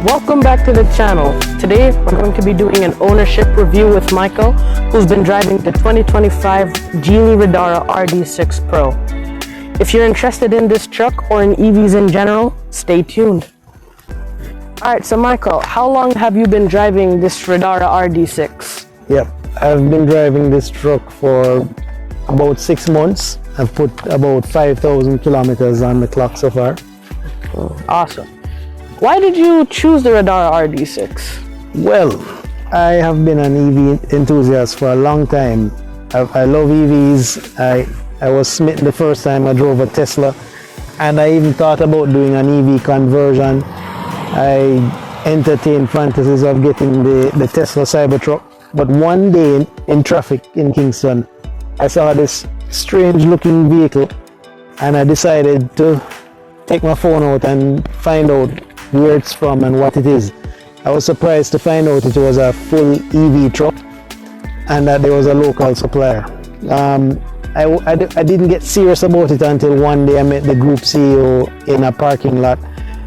Welcome back to the channel. Today we're going to be doing an ownership review with Michael, who's been driving the 2025 Geely Riddara RD6 Pro. If you're interested in this truck or in EVs in general, stay tuned. Alright, so Michael, how long have you been driving this Riddara RD6? Yep, I've been driving this truck for about 6 months. I've put about 5,000 kilometers on the clock so far. Awesome. Why did you choose the Riddara RD6? Well, I have been an EV enthusiast for a long time. I love EVs. I was smitten the first time I drove a Tesla, and I even thought about doing an EV conversion. I entertained fantasies of getting the Tesla Cybertruck, but one day in traffic in Kingston, I saw this strange looking vehicle, and I decided to take my phone out and find out where it's from and what it is. I was surprised to find out it was a full EV truck and that there was a local supplier. I didn't get serious about it until one day I met the group CEO in a parking lot,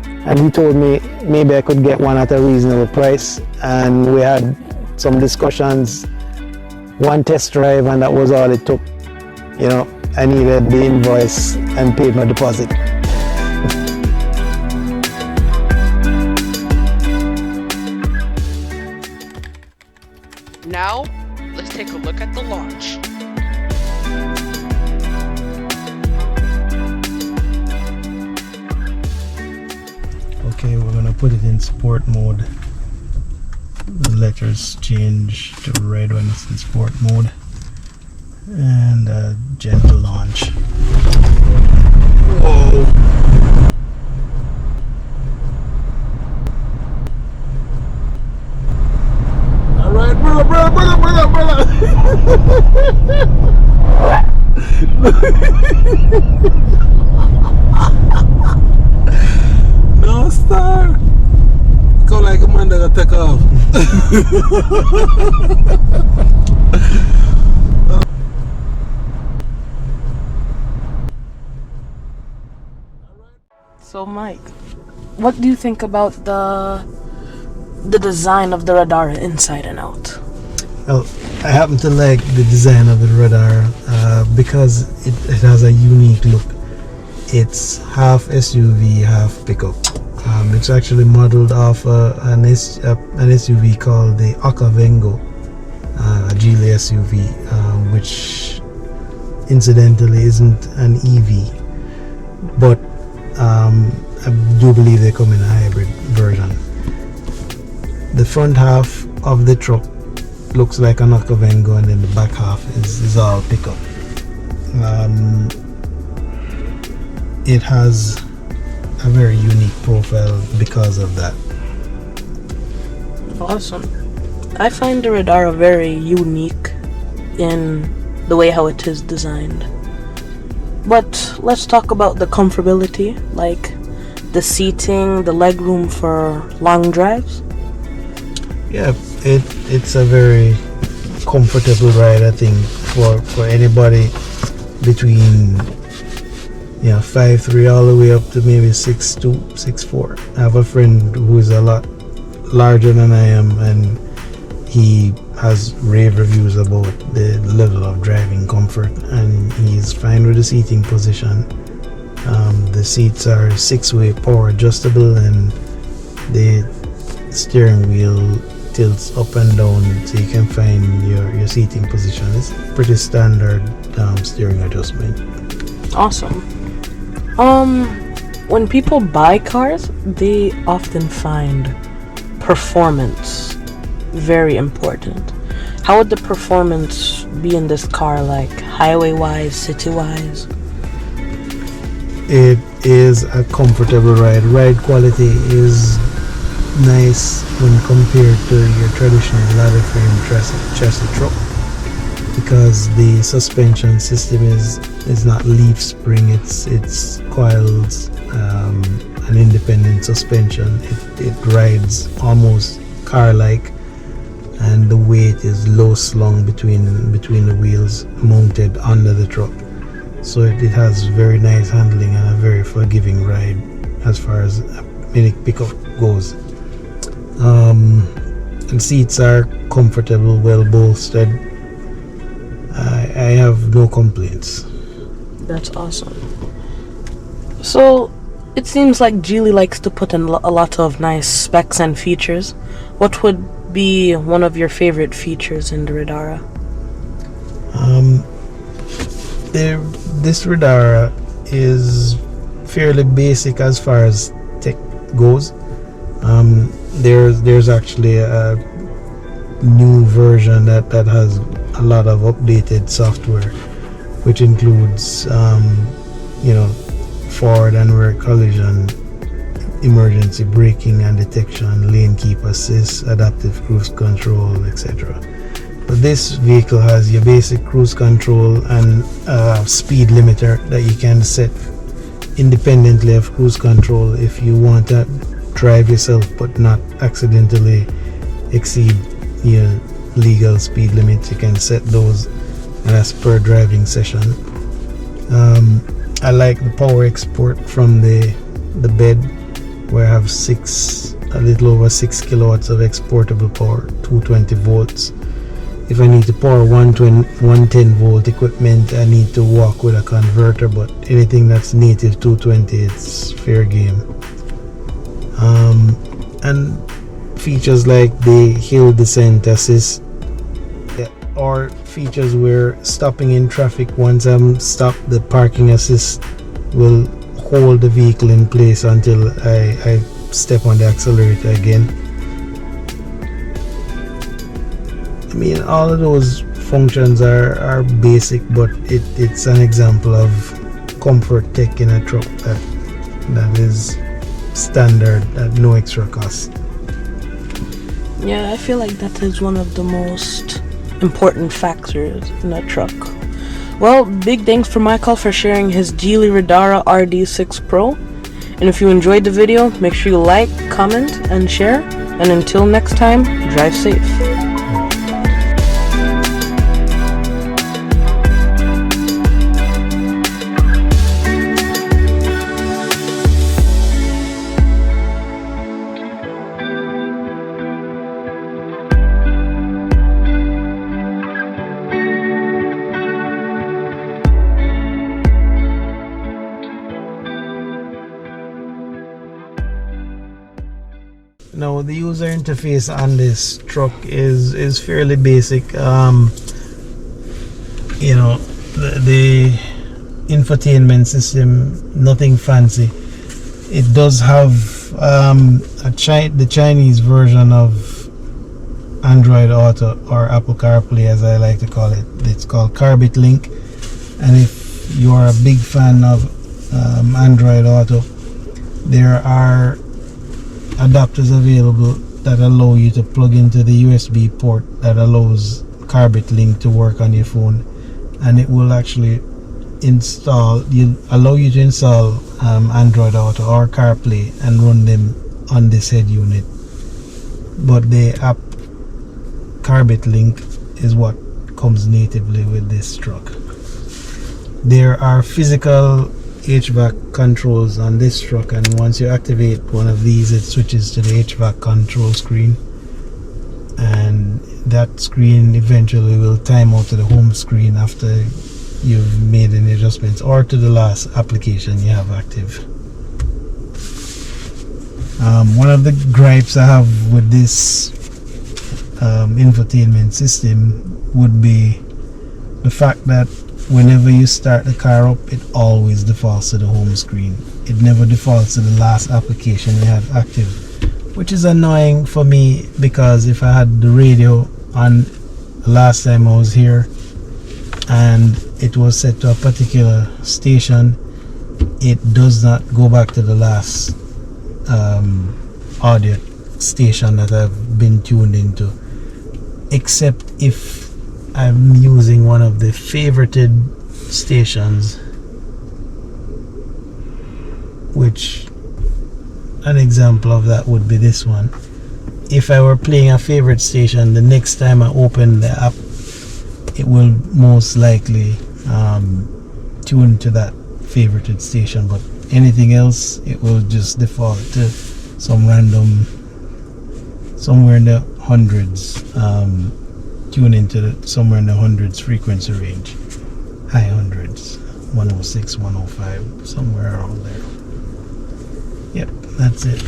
and he told me maybe I could get one at a reasonable price, and we had some discussions, one test drive, and that was all it took. You know, I needed the invoice and paid my deposit. Now, let's take a look at the launch. Okay, we're gonna put it in sport mode. The letters change to red when it's in sport mode. And a gentle launch. Whoa! Alright, brother. No star. Go like a man that got take off. So Mike, what do you think about the design of the Riddara inside and out? Well, I happen to like the design of the Riddara because it has a unique look. It's half SUV, half pickup. It's actually modeled off an SUV called the Okavango, a Geely SUV, which incidentally isn't an EV, but I do believe they come in a hybrid version. The front half of the truck looks like an Okavango, and then the back half is all pickup. It has a very unique profile because of that. Awesome. I find the Riddara very unique in the way how it is designed. But let's talk about the comfortability, like the seating, the legroom for long drives. Yeah, it's a very comfortable ride, I think, for anybody between 5'3" all the way up to maybe 6'2", 6'4". I have a friend who is a lot larger than I am, and he has rave reviews about the level of driving comfort, and he's fine with the seating position. The seats are 6-way power adjustable, and the steering wheel tilts up and down so you can find your seating position. It's pretty standard steering adjustment. Awesome. When people buy cars, they often find performance very important. How would the performance be in this car, like highway-wise, city-wise? It is a comfortable ride. Ride quality is nice when compared to your traditional ladder frame chassis truck, because the suspension system is not leaf spring, it's coils, an independent suspension. It rides almost car-like, and the weight is low slung between the wheels mounted under the truck, so it has very nice handling and a very forgiving ride as far as mini pickup goes. And seats are comfortable, well bolstered. I have no complaints. That's awesome. So, it seems like Geely likes to put in a lot of nice specs and features. What would be one of your favorite features in the Riddara? This Riddara is fairly basic as far as tech goes. There's actually a new version that has a lot of updated software, which includes forward and rear collision, emergency braking and detection, lane keep assist, adaptive cruise control, etc. But this vehicle has your basic cruise control and speed limiter that you can set independently of cruise control. If you want to drive yourself but not accidentally exceed your legal speed limits, you can set those, and that's per driving session. I like the power export from the bed, where I have a little over 6 kilowatts of exportable power, 220 volts. If I need to power 110 volt equipment, I need to walk with a converter, but anything that's native 220, it's fair game. And features like the hill descent assist, or features where stopping in traffic, once I'm stopped, the parking assist will hold the vehicle in place until I step on the accelerator again. I mean, all of those functions are basic, but it's an example of comfort tech in a truck that is standard at no extra cost. Yeah, I feel like that is one of the most important factors in a truck. Well, big thanks for Michael for sharing his Geely Riddara RD6 Pro. And if you enjoyed the video, make sure you like, comment, and share. And until next time, drive safe. Now, the user interface on this truck is fairly basic. The infotainment system, nothing fancy. It does have the Chinese version of Android Auto, or Apple CarPlay as I like to call it. It's called Carbit Link, and if you are a big fan of Android Auto, there are adapters available that allow you to plug into the USB port that allows Carbit Link to work on your phone, and it will actually allow you to install Android Auto or CarPlay and run them on this head unit. But the app Carbit Link is what comes natively with this truck. There are physical HVAC controls on this truck, and once you activate one of these, it switches to the HVAC control screen, and that screen eventually will time out to the home screen after you've made any adjustments, or to the last application you have active. One of the gripes I have with this infotainment system would be the fact that whenever you start the car up, it always defaults to the home screen. It never defaults to the last application you have active, which is annoying for me, because if I had the radio on the last time I was here and it was set to a particular station, it does not go back to the last audio station that I've been tuned into, except if I'm using one of the favorited stations, which an example of that would be this one. If I were playing a favorite station, the next time I open the app, it will most likely tune to that favorited station, but anything else, it will just default to some random somewhere in the hundreds, tune into somewhere in the hundreds frequency range, high hundreds, 106, 105, somewhere around there. Yep, that's it.